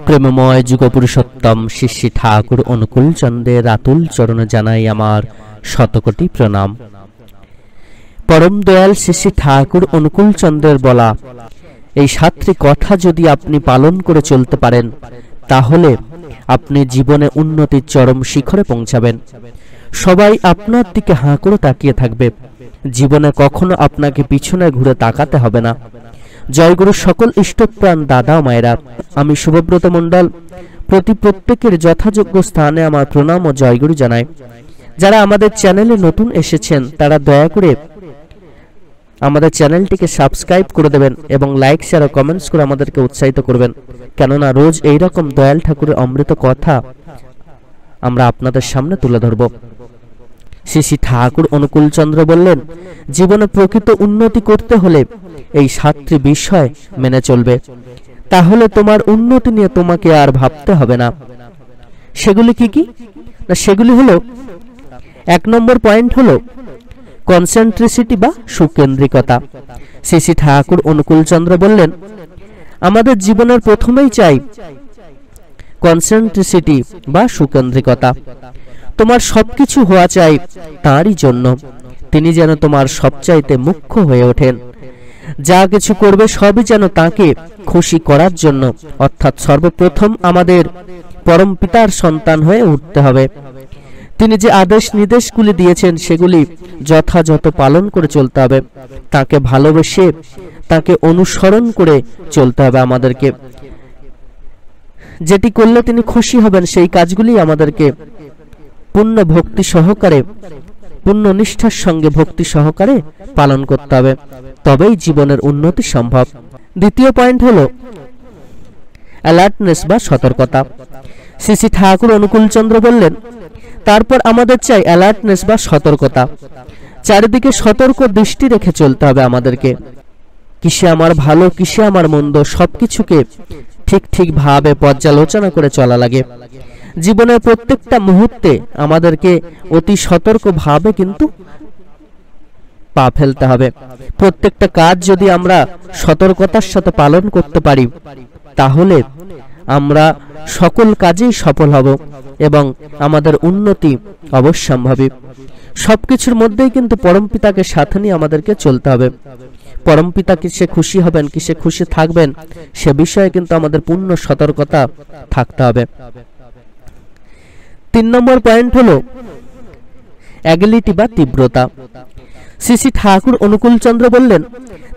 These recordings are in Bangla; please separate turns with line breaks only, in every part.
প্রেমময় যুগপুরুষোত্তম শ্রী শ্রী ঠাকুর অনুকূল চন্দ্রের আতুল চরণে জানাই আমার শতকোটি প্রণাম। পরম দয়াল শ্রী শ্রী ঠাকুর অনুকূল চন্দ্রের বলা এই 7টি কথা যদি আপনি পালন করে চলতে পারেন, তাহলে আপনি জীবনে উন্নতির চরম শিখরে পৌঁছাবেন। সবাই আপনার দিকে হাঁ করে তাকিয়ে থাকবে। জীবনে কখনো আপনাকে পিছনে ঘুরে তাকাতে হবে না। জয়গুরু সকল ইষ্টপ্রাণ দাদা মায়েরা, আমি শুভব্রত মণ্ডল প্রত্যেকের যথাযোগ্য স্থানে আমার প্রণাম ও জয়গুরু জানাই। যারা আমাদের চ্যানেলে নতুন এসেছেন তারা দয়া করে আমাদের চ্যানেলটিকে সাবস্ক্রাইব করে দেবেন এবং লাইক শেয়ার ও কমেন্টস করে আমাদেরকে উৎসাহিত করবেন, কেননা রোজ এই রকম দয়াল ঠাকুরের অমৃত কথা আমরা আপনাদের সামনে তুলে ধরব। শ্রী শ্রী ঠাকুর অনুকূল চন্দ্র বললেন, জীবনে প্রকৃত উন্নতি করতে হলে এই 7টি বিষয় মেনে চলবে, তাহলে তোমার উন্নতি নিয়ে তোমাকে আর ভাবতে হবে না। সেগুলি কি কি না, সেগুলি হলো 1 নম্বর পয়েন্ট হলো কনসেন্ট্রিসিটি বা সুকেন্দ্রিকতা। শ্রী শ্রী ঠাকুর অনুকূল চন্দ্র বললেন, আমাদের জীবনের প্রথমেই চাই কনসেন্ট্রিসিটি বা সুকেন্দ্রিকতা। তোমার সবকিছু হওয়া চাই তাঁরই জন্য, তিনি যেন তোমার সবচাইতে মুখ্য হয়ে ওঠেন। যা কিছু করবে সবই যেন তাকে খুশি করার জন্য, অর্থাৎ সর্বপ্রথম আমাদের পরম পিতার সন্তান হয়ে উঠতে হবে। তিনি যে আদেশ নির্দেশগুলি দিয়েছেন সেগুলি যথাযথ পালন করে চলতে হবে। তাকে ভালোবেসে তাকে অনুসরণ করে চলতে হবে আমাদেরকে। যেটি করলে তিনি খুশি হবেন সেই কাজগুলি আমাদেরকে পূর্ণ ভক্তি সহকারে, পূর্ণ নিষ্ঠার সঙ্গে ভক্তি সহকারে পালন করতে হবে, তবেই জীবনের উন্নতি সম্ভব। দ্বিতীয় পয়েন্ট হলো অ্যালার্টনেস বা সতর্কতা। শ্রী শ্রী ঠাকুর অনুকূল চন্দ্র বললেন, তারপর আমাদের চাই অ্যালার্টনেস বা সতর্কতা। চারিদিকে সতর্ক দৃষ্টি রেখে চলতে হবে আমাদেরকে। কিসে আমার ভালো, কিসে আমার মন্দ, সবকিছুকে ঠিক ভাবে পর্যালোচনা করে চলা লাগে। জীবনের প্রত্যেকটা মুহূর্তে আমাদেরকে অতি সতর্ক ভাবে কিন্তু পা ফেলতে হবে। প্রত্যেকটা কাজ যদি আমরা সতর্কতার সাথে পালন করতে পারি, তাহলে আমরা সকল কাজেই সফল হব এবং আমাদের উন্নতি অবশ্যম্ভাবী। সবকিছুর মধ্যেই কিন্তু পরমপিতাকে সাথে নিয়ে আমাদেরকে চলতে হবে। পরমপিতা কিসে খুশি হবেন, কিসে খুশি থাকবেন, সে বিষয়ে কিন্তু আমাদের পূর্ণ সতর্কতা থাকতে হবে। 3 নম্বর পয়েন্ট হলো অ্যাগিলিটি বা তীব্রতা। শ্রী শ্রী ঠাকুর অনুকূল চন্দ্র বললেন,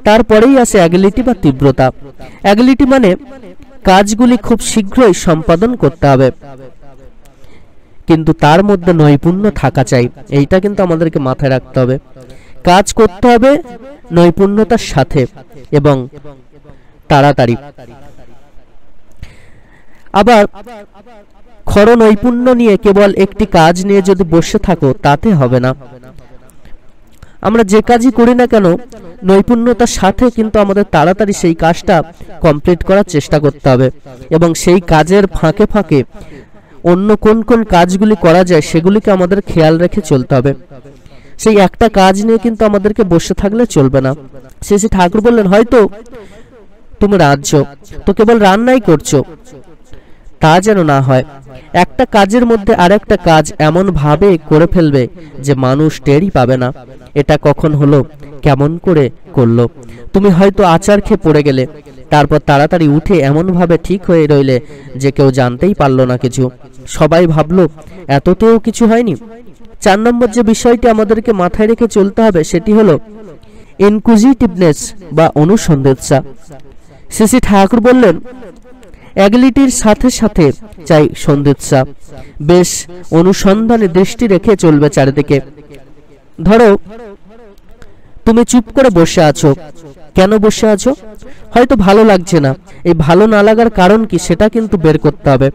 তারপরেই আসে অ্যাগিলিটি বা তীব্রতা। অ্যাগিলিটি মানে কাজগুলি খুব শীঘ্রই সম্পাদন করতে হবে, কিন্তু তার মধ্যে নৈপুণ্য থাকা চাই। এইটা কিন্তু আমাদেরকে মাথায় রাখতে হবে। কাজ করতে হবে নৈপুণ্যতার সাথে এবং তাড়াতাড়ি। আবার খর নৈপুণ্য নিয়ে কেবল একটি কাজ নিয়ে যদি বসে থাকো, তাতে হবে না। আমরা যে কাজই করি না কেন, নৈপুণ্যতার সাথে কিন্তু আমাদের তাড়াতাড়ি সেই কাজটা কমপ্লিট করার চেষ্টা করতে হবে এবং সেই কাজের ফাঁকে ফাঁকে অন্য কোন কোন কাজগুলি করা যায় সেগুলিকে আমাদের খেয়াল রেখে চলতে হবে। সেই একটা কাজ নিয়ে কিন্তু আমাদেরকে বসে থাকলে চলবে না। শ্রী শ্রী ঠাকুর বললেন, হয়তো তুমি রাঁধছো, তো কেবল রান্নাই করছো, তা যেন না হয়। একটা কাজের মধ্যে আরেকটা কাজ এমন ভাবে করে ফেলবে যে মানুষ টেরই পাবে না এটা কখন হলো, কেমন করে করলো। তুমি হয়তো আচার খেয়ে পড়ে গেলে, তারপর তাড়াতাড়ি উঠে এমন ভাবে ঠিক হয়ে রইলে যে কেউ জানতেই পারলো না কিছু, সবাই ভাবলো এততেও কিছু হয়নি। 4 নম্বর যে বিষয়টি আমাদেরকে মাথায় রেখে চলতে হবে সেটি হলো ইনকুইজিটিভনেস বা অনুসন্ধিৎসা। শ্রী শ্রী ঠাকুর বললেন, অ্যাগিলিটির সাথে সাথে চাই সন্ধিৎসা। বেশ অনুসন্ধানে দৃষ্টি রেখে চলবে চারিদিকে। ধরো তুমি চুপ করে বসে আছো, কেন বসে আছো? হয়তো ভালো লাগছে না। এই ভালো না লাগার কারণ কি সেটা কিন্তু বের করতে হবে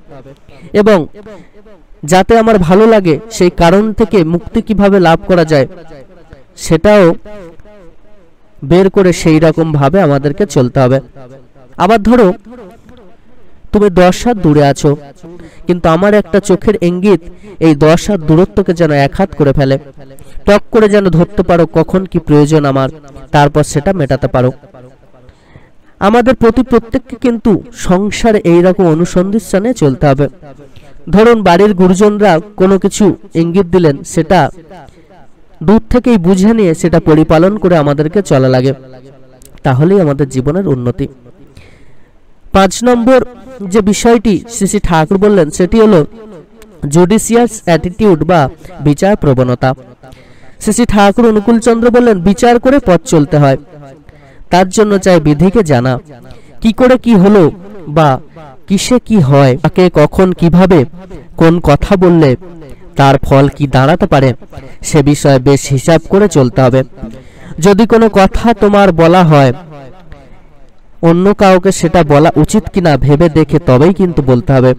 এবং যাতে আমার ভালো লাগে সেই কারণ থেকে মুক্তি কিভাবে লাভ করা যায় সেটাও বের করে সেই রকম ভাবে আমাদেরকে চলতে হবে। আবার ধরো তুমি 10 হাত দূরে আছো, কিন্তু আমার একটা চোখের ইঙ্গিত এই 10 হাত দূরত্বকে যেন 1 হাত করে ফেলে। টক করে যেন ধরতে পারো কখন কি প্রয়োজন আমার, তারপর সেটা মেটাতে পারো। আমাদের প্রত্যেককে কিন্তু সংসারে এইরকম অনুসন্ধিৎসানে চলতে হবে। ধরুন বাড়ির গুরুজনরা কোনো কিছু ইঙ্গিত দিলেন, সেটা দূর থেকেই বুঝে নিয়ে সেটা পরিপালন করে আমাদেরকে চলা লাগে, তাহলেই আমাদের জীবনের উন্নতি। 5 নম্বর যে বিষয়টি শ্রী ঠাকুর বললেন সেটি হলো জুডিশিয়াস অ্যাটিটিউড বা বিচার প্রবণতা। শ্রী ঠাকুর অনুকূলচন্দ্র বললেন বিচার করে পথ চলতে হয়, তার জন্য চাই বিধিকে জানা, কি করে কি হলো বা কিসে কি হয়, তাকে কখন কিভাবে কোন কথা বললে তার ফল কি দাঁড়াতে পারে সে বিষয়ে বেশ হিসাব করে চলতে হবে। যদি কোনো কথা তোমার বলা হয়, অন্য কাউকে সেটা বলা উচিত কিনা ভেবে দেখে তবেই কিন্তু বলতে হবে।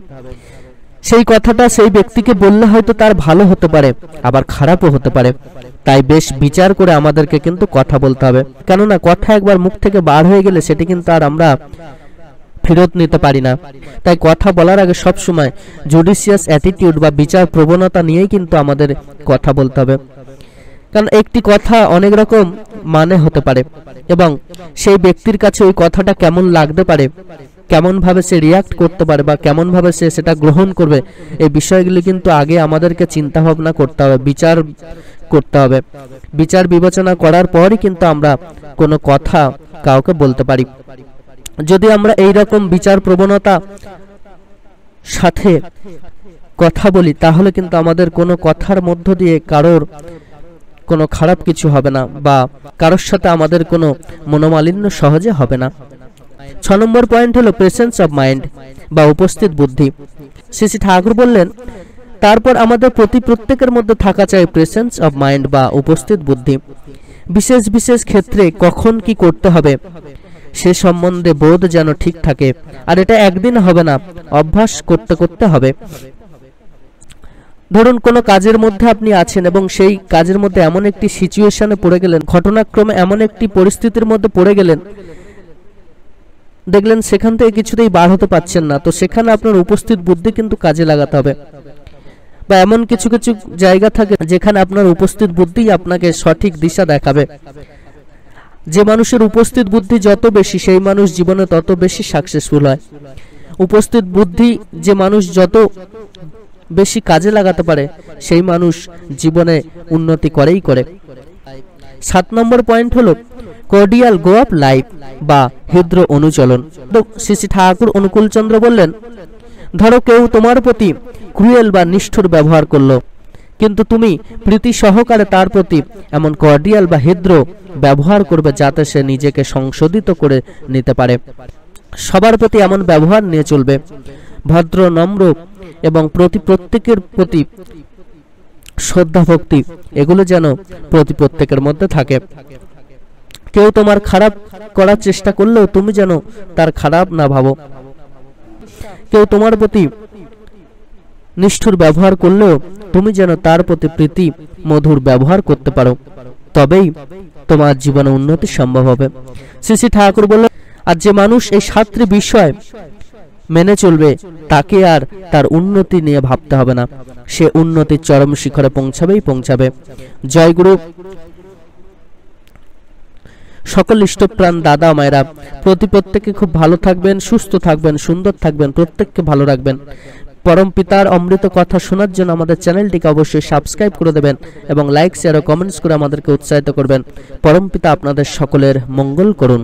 সেই কথাটা সেই ব্যক্তিকে বললে হয়তো তার ভালো হতে পারে, আবার খারাপও হতে পারে, তাই বেশ বিচার করে আমাদেরকে কিন্তু কথা বলতে হবে। কেননা কথা একবার মুখ থেকে বার হয়ে গেলে সেটি কিন্তু আর আমরা ফেরত নিতে পারি না। তাই কথা বলার আগে সব সময় জুডিশিয়াস অ্যাটিটিউড বা বিচার প্রবণতা নিয়েই কিন্তু আমাদের কথা বলতে হবে। কারণ একটি কথা অনেক রকম মানে হতে পারে এবং সেই ব্যক্তির কাছে ওই কথাটা কেমন লাগতে পারে, কেমন ভাবে সে রিয়াক্ট করতে পারে বা কেমন ভাবে সে সেটা গ্রহণ করবে, এই বিষয়গুলি কিন্তু আগে আমাদেরকে চিন্তা ভাবনা করতে হবে, বিচার করতে হবে। বিচার বিবেচনা করার পরই কিন্তু আমরা কোনো কথা কাউকে বলতে পারি। যদি আমরা এই রকম বিচার প্রবণতা সাথে কথা বলি, তাহলে কিন্তু আমাদের কোনো কথার মধ্য দিয়ে কারোর কোনো খারাপ কিছু হবে না বা কারোর সাথে আমাদের কোনো মনোমালিন্য সহজে হবে না। 6 নম্বর পয়েন্ট হলো প্রেজেন্স অফ মাইন্ড বা উপস্থিত বুদ্ধি। শ্রী ঠাকুর বললেন তারপর আমাদের প্রত্যেকের মধ্যে থাকা চাই প্রেজেন্স অফ মাইন্ড বা উপস্থিত বুদ্ধি। বিশেষ বিশেষ ক্ষেত্রে কখন কি করতে হবে সে সম্বন্ধে বোধ যেন ঠিক থাকে, আর এটা একদিন হবে না, অভ্যাস করতে করতে হবে। ধরুন কোনো কাজের মধ্যে আপনি আছেন এবং সেই কাজের মধ্যে এমন একটি সিচুয়েশনে পড়ে গেলেন, ঘটনাক্রমে এমন একটি পরিস্থিতির মধ্যে পড়ে গেলেন, দেখলেন সেখান থেকে কিছুতেই বার হতে পারছেন না, তো সেখানে আপনার উপস্থিত বুদ্ধি কিন্তু কাজে লাগাতে হবে। বা এমন কিছু কিছু জায়গা থাকে যেখানে আপনার উপস্থিত বুদ্ধি আপনাকে সঠিক দিশা দেখাবে। যে মানুষের উপস্থিত বুদ্ধি যত বেশি, সেই মানুষ জীবনে তত বেশি সাকসেসফুল হয়। উপস্থিত বুদ্ধি যে মানুষ যত বেশি কাজে লাগাতে পারে, সেই মানুষ জীবনে উন্নতি করেই করে। 7 নম্বর পয়েন্ট হলো কর্ডিয়াল গো অফ লাইফ বা হৃদ্র অনুচলন। শ্রী ঠাকুর অনুকূলচন্দ্র বললেন ধরো কেউ তোমার প্রতি ক্রুয়েল বা নিষ্ঠুর ব্যবহার করলো, কিন্তু তুমি প্রীতি সহকারে তার প্রতি এমন কর্ডিয়াল বা হৃদ্র ব্যবহার করবে যাতে সে নিজেকে সংশোধিত করে নিতে পারে। সবার প্রতি এমন ব্যবহার নিয়ে চলবে, ভদ্র নম্র এবং প্রত্যেকের প্রতি শ্রদ্ধা ভক্তি, এগুলো যেন প্রত্যেকের মধ্যে থাকে। কেউ তোমার খারাপ করার চেষ্টা করলেও তুমি যেন তার খারাপ না ভাবো। কেউ তোমার প্রতি নিষ্ঠুর ব্যবহার করলেও তুমি যেন তার প্রতি প্রীতি মধুর ব্যবহার করতে পারো, তবেই তোমার জীবনে উন্নতি সম্ভব হবে। শ্রী ঠাকুর বললেন আর যে মানুষ এই 7টি বিষয় মেনে চলবে তাকে আর তার উন্নতি নিয়ে ভাবতে হবে না, সে উন্নতির চরম শিখরে পৌঁছাবে। জয় গুরু। সকল ইষ্টপ্রাণ দাদা মায়েরা প্রত্যেকে খুব ভালো থাকবেন, সুস্থ থাকবেন, সুন্দর থাকবেন, প্রত্যেককে ভালো রাখবেন। পরম পিতার অমৃত কথা শোনার জন্য আমাদের চ্যানেলটিকে অবশ্যই সাবস্ক্রাইব করে দেবেন এবং লাইক শেয়ার ও কমেন্টস করে আমাদেরকে উৎসাহিত করবেন। পরম পিতা আপনাদের সকলের মঙ্গল করুন।